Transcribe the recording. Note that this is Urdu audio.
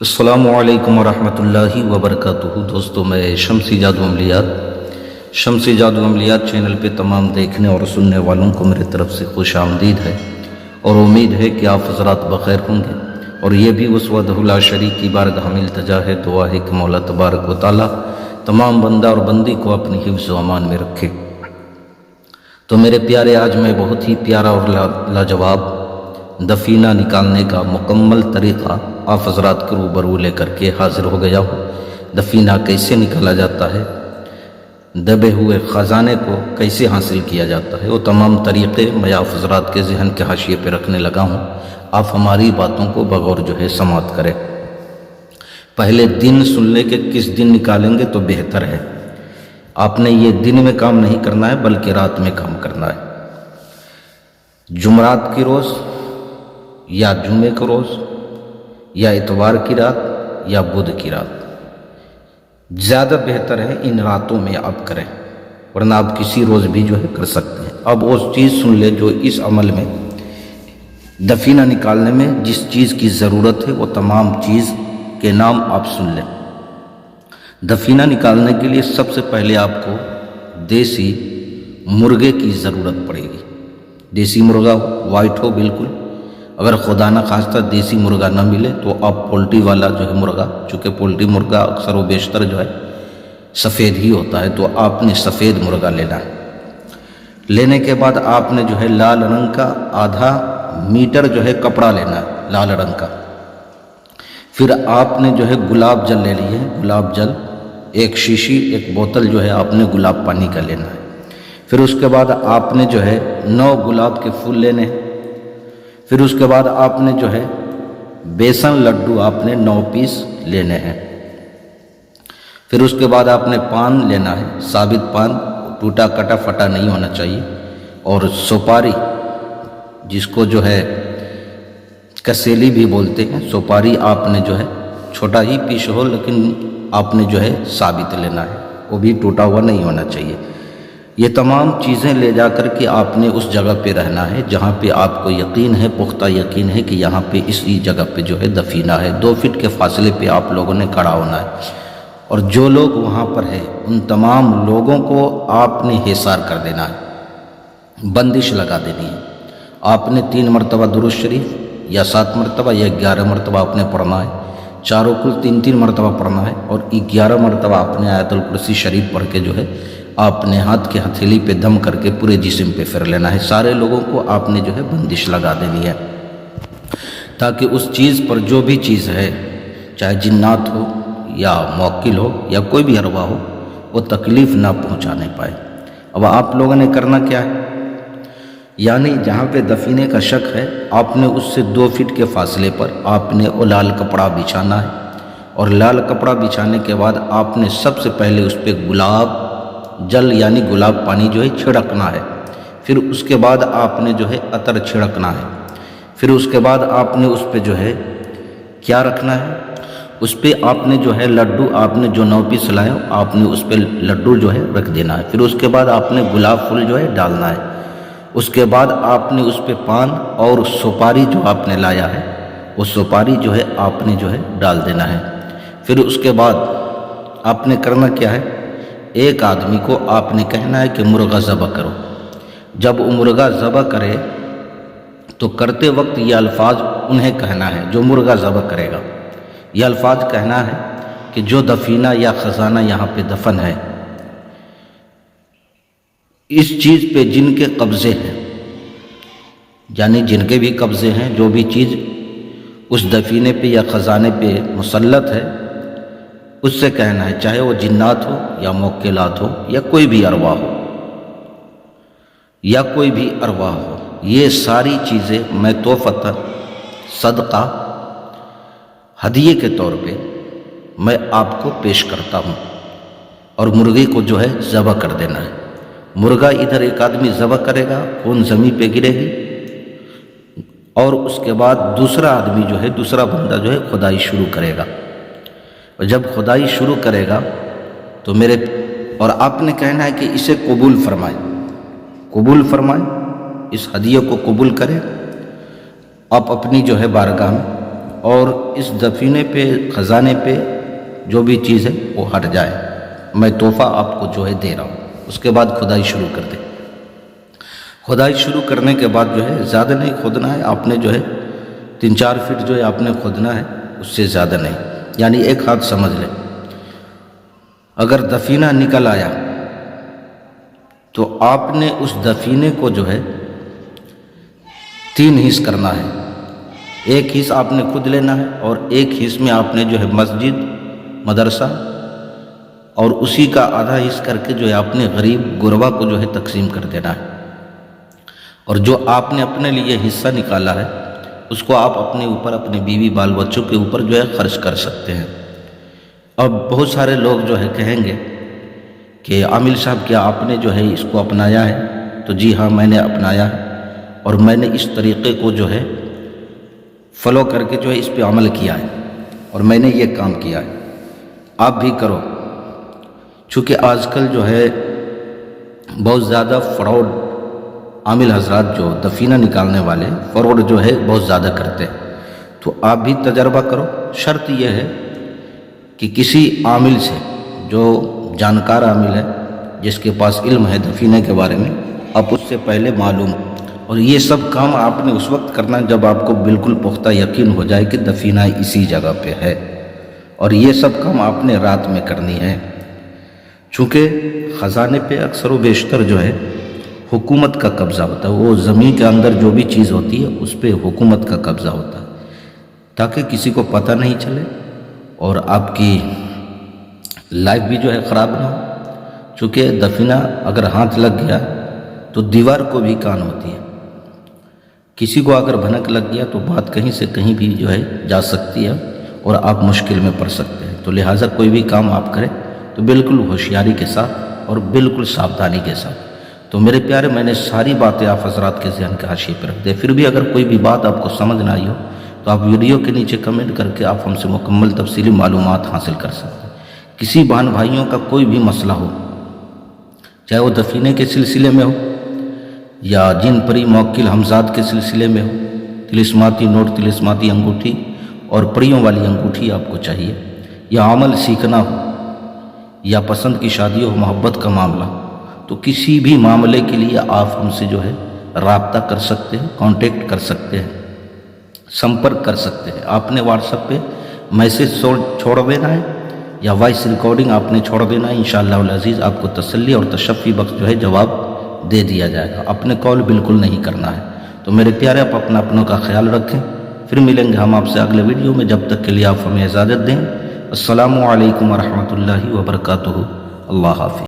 السلام علیکم ورحمۃ اللہ وبرکاتہ۔ دوستو، میں شمسی جادو عملیات چینل پہ تمام دیکھنے اور سننے والوں کو میری طرف سے خوش آمدید ہے اور امید ہے کہ آپ حضرات بخیر ہوں گے، اور یہ بھی اس وحدہ لا شریک کی بارگاہ میں التجا ہے، دعا ہے کہ مولا تبارک و تعالیٰ تمام بندہ اور بندی کو اپنی حفظ و امان میں رکھے۔ تو میرے پیارے، آج میں بہت ہی پیارا اور لاجواب دفینہ نکالنے کا مکمل طریقہ آپ حضرات کے روبرو لے کر کے حاضر ہو گیا ہوں۔ دفینہ کیسے نکالا جاتا ہے، دبے ہوئے خزانے کو کیسے حاصل کیا جاتا ہے، وہ تمام طریقے میں آپ حضرات کے ذہن کے حاشیے پہ رکھنے لگا ہوں۔ آپ ہماری باتوں کو بغور سماعت کریں۔ پہلے دن سن لیں کہ کس دن نکالیں گے تو بہتر ہے۔ آپ نے یہ دن میں کام نہیں کرنا ہے بلکہ رات میں کام کرنا ہے۔ جمعرات کی روز یا جمعے کا روز یا اتوار کی رات یا بدھ کی رات، زیادہ بہتر ہے ان راتوں میں آپ کریں، ورنہ آپ کسی روز بھی کر سکتے ہیں۔ اب وہ چیز سن لیں جو اس عمل میں، دفینہ نکالنے میں جس چیز کی ضرورت ہے، وہ تمام چیز کے نام آپ سن لیں۔ دفینہ نکالنے کے لیے سب سے پہلے آپ کو دیسی مرغے کی ضرورت پڑے گی۔ دیسی مرغا وائٹ ہو بالکل، اگر خدا نہ خواستہ دیسی مرغا نہ ملے تو آپ پولٹری والا مرغا، چونکہ پولٹری مرغا اکثر و بیشتر سفید ہی ہوتا ہے، تو آپ نے سفید مرغا لینا ہے۔ لینے کے بعد آپ نے لال رنگ کا آدھا میٹر کپڑا لینا ہے، لال رنگ کا۔ پھر آپ نے گلاب جل لے لیے، گلاب جل ایک شیشی، ایک بوتل آپ نے گلاب پانی کا لینا ہے۔ پھر اس کے بعد آپ نے 9 گلاب کے پھول لینے ہیں۔ پھر اس کے بعد آپ نے بیسن لڈو آپ نے 9 پیس لینے ہیں۔ پھر اس کے بعد آپ نے پان لینا ہے، ثابت پان، ٹوٹا کٹا پھٹا نہیں ہونا چاہیے، اور سپاری، جس کو کسیلی بھی بولتے ہیں، سپاری آپ نے چھوٹا ہی پیس ہو، لیکن آپ نے ثابت لینا ہے، وہ بھی ٹوٹا ہوا نہیں ہونا چاہیے۔ یہ تمام چیزیں لے جا کر کے آپ نے اس جگہ پہ رہنا ہے جہاں پہ آپ کو یقین ہے، پختہ یقین ہے کہ یہاں پہ اسی جگہ پہ دفینہ ہے۔ 2 فٹ کے فاصلے پہ آپ لوگوں نے کھڑا ہونا ہے، اور جو لوگ وہاں پر ہیں ان تمام لوگوں کو آپ نے حصار کر دینا ہے، بندش لگا دینی ہے۔ آپ نے 3 مرتبہ درود شریف یا 7 مرتبہ یا 11 مرتبہ آپ نے پڑھنا ہے، چاروں کل 3 مرتبہ پڑھنا ہے، اور 11 مرتبہ آپ نے آیت الکرسی شریف پڑھ کے آپ نے ہاتھ کے ہتھیلی پہ دم کر کے پورے جسم پہ پھر لینا ہے۔ سارے لوگوں کو آپ نے بندش لگا دینی ہے، تاکہ اس چیز پر جو بھی چیز ہے، چاہے جنات ہو یا موکل ہو یا کوئی بھی ارواح ہو، وہ تکلیف نہ پہنچانے پائے۔ اب آپ لوگوں نے کرنا کیا ہے، یعنی جہاں پہ دفینے کا شک ہے، آپ نے اس سے 2 فٹ کے فاصلے پر آپ نے وہ لال کپڑا بچھانا ہے، اور لال کپڑا بچھانے کے بعد آپ نے سب سے پہلے اس پہ گلاب جل یعنی گلاب پانی چھڑکنا ہے۔ پھر اس کے بعد آپ نے عطر چھڑکنا ہے۔ پھر اس کے بعد آپ نے اس پہ کیا رکھنا ہے، اس پہ آپ نے لڈو، آپ نے جو 9 پیس لائے آپ نے اس پہ لڈو رکھ دینا ہے۔ پھر اس کے بعد آپ نے گلاب پھول ڈالنا ہے۔ اس کے بعد آپ نے اس پہ پان اور سپاری جو آپ نے لایا ہے، وہ سپاری آپ نے ڈال دینا ہے۔ پھر اس کے بعد آپ نے کرنا کیا ہے، ایک آدمی کو آپ نے کہنا ہے کہ مرغا ذبح کرو۔ جب وہ مرغا ذبح کرے تو کرتے وقت یہ الفاظ انہیں کہنا ہے، جو مرغا ذبح کرے گا یہ الفاظ کہنا ہے کہ جو دفینہ یا خزانہ یہاں پہ دفن ہے، اس چیز پہ جن کے قبضے ہیں، یعنی جن کے بھی قبضے ہیں، جو بھی چیز اس دفینے پہ یا خزانے پہ مسلط ہے، اس سے کہنا ہے، چاہے وہ جنات ہو یا موکلات ہو یا کوئی بھی ارواح ہو، یہ ساری چیزیں میں تحفۃ، صدقہ، ہدیے کے طور پہ میں آپ کو پیش کرتا ہوں، اور مرغے کو ذبح کر دینا ہے۔ مرغا ادھر ایک آدمی ذبح کرے گا، خون زمین پہ گرے گی، اور اس کے بعد دوسرا آدمی دوسرا بندہ کھدائی شروع کرے گا، اور جب کھدائی شروع کرے گا تو اور آپ نے کہنا ہے کہ اسے قبول فرمائے، اس ہدیے کو قبول کرے۔ آپ اپنی بارگاہ میں اور اس دفینے پہ خزانے پہ جو بھی چیز ہے وہ ہٹ جائے، میں تحفہ آپ کو جو ہے دے رہا ہوں۔ اس کے بعد کھدائی شروع کر دیں۔ کھدائی شروع کرنے کے بعد جو ہے زیادہ نہیں کھودنا ہے، آپ نے جو ہے 3-4 فٹ جو ہے آپ نے کھودنا ہے، اس سے زیادہ نہیں، یعنی ایک ہاتھ سمجھ لیں۔ اگر دفینہ نکل آیا تو آپ نے اس دفینے کو جو ہے 3 حص کرنا ہے۔ ایک حص آپ نے خود لینا ہے اور ایک حص میں آپ نے جو ہے مسجد، مدرسہ اور اسی کا آدھا حص کر کے جو ہے آپ نے غریب غربا کو جو ہے تقسیم کر دینا ہے۔ اور جو آپ نے اپنے لیے حصہ نکالا ہے اس کو آپ اپنے اوپر، اپنے بیوی بال بچوں کے اوپر جو ہے خرچ کر سکتے ہیں۔ اب بہت سارے لوگ جو ہے کہیں گے کہ عامل صاحب کیا آپ نے جو ہے اس کو اپنایا ہے؟ تو جی ہاں، میں نے اپنایا ہے اور میں نے اس طریقے کو جو ہے فالو کر کے جو ہے اس پہ عمل کیا ہے اور میں نے یہ کام کیا ہے، آپ بھی کرو۔ چونکہ آج کل جو ہے بہت زیادہ فراڈ عامل حضرات جو دفینہ نکالنے والے فراڈ جو ہے بہت زیادہ کرتے ہیں، تو آپ بھی تجربہ کرو۔ شرط یہ ہے کہ کسی عامل سے جو جانکار عامل ہے، جس کے پاس علم ہے دفینہ کے بارے میں، آپ اس سے پہلے معلوم، اور یہ سب کام آپ نے اس وقت کرنا جب آپ کو بالکل پختہ یقین ہو جائے کہ دفینہ اسی جگہ پہ ہے، اور یہ سب کام آپ نے رات میں کرنی ہے۔ چونکہ خزانے پہ اکثر و بیشتر جو ہے حکومت کا قبضہ ہوتا ہے، وہ زمین کے اندر جو بھی چیز ہوتی ہے اس پہ حکومت کا قبضہ ہوتا ہے، تاکہ کسی کو پتہ نہیں چلے اور آپ کی لائف بھی جو ہے خراب نہ ہو۔ چونکہ دفینہ اگر ہاتھ لگ گیا تو دیوار کو بھی کان ہوتی ہے، کسی کو اگر بھنک لگ گیا تو بات کہیں سے کہیں بھی جو ہے جا سکتی ہے اور آپ مشکل میں پڑ سکتے ہیں۔ تو لہٰذا کوئی بھی کام آپ کریں تو بالکل ہوشیاری کے ساتھ اور بالکل ساودھانی کے ساتھ۔ تو میرے پیارے، میں نے ساری باتیں آپ حضرات کے ذہن کے حاشیے پہ رکھ دیں۔ پھر بھی اگر کوئی بھی بات آپ کو سمجھ نہ آئی ہو تو آپ ویڈیو کے نیچے کمنٹ کر کے آپ ہم سے مکمل تفصیلی معلومات حاصل کر سکتے ہیں۔ کسی بہن بھائیوں کا کوئی بھی مسئلہ ہو، چاہے وہ دفینے کے سلسلے میں ہو یا جن پری موکل ہمزاد کے سلسلے میں ہو، طلسماتی نوٹ، طلسماتی انگوٹھی اور پریوں والی انگوٹھی آپ کو چاہیے، یا عمل سیکھنا ہو، یا پسند کی شادی ہو، محبت کا معاملہ، تو کسی بھی معاملے کے لیے آپ ہم سے جو ہے رابطہ کر سکتے ہیں، کانٹیکٹ کر سکتے ہیں، سمپرک کر سکتے ہیں۔ آپ نے واٹس ایپ پہ میسج چھوڑ دینا ہے یا وائس ریکارڈنگ آپ نے چھوڑ دینا ہے، انشاءاللہ العزیز آپ کو تسلی اور تشفی بخش جو ہے جواب دے دیا جائے گا۔ اپنے کال بالکل نہیں کرنا ہے۔ تو میرے پیارے، آپ اپنوں کا خیال رکھیں، پھر ملیں گے ہم آپ سے اگلے ویڈیو میں، جب تک کے لیے آپ ہمیں اجازت دیں۔ السلام علیکم ورحمۃ اللہ وبرکاتہ۔ اللہ حافظ۔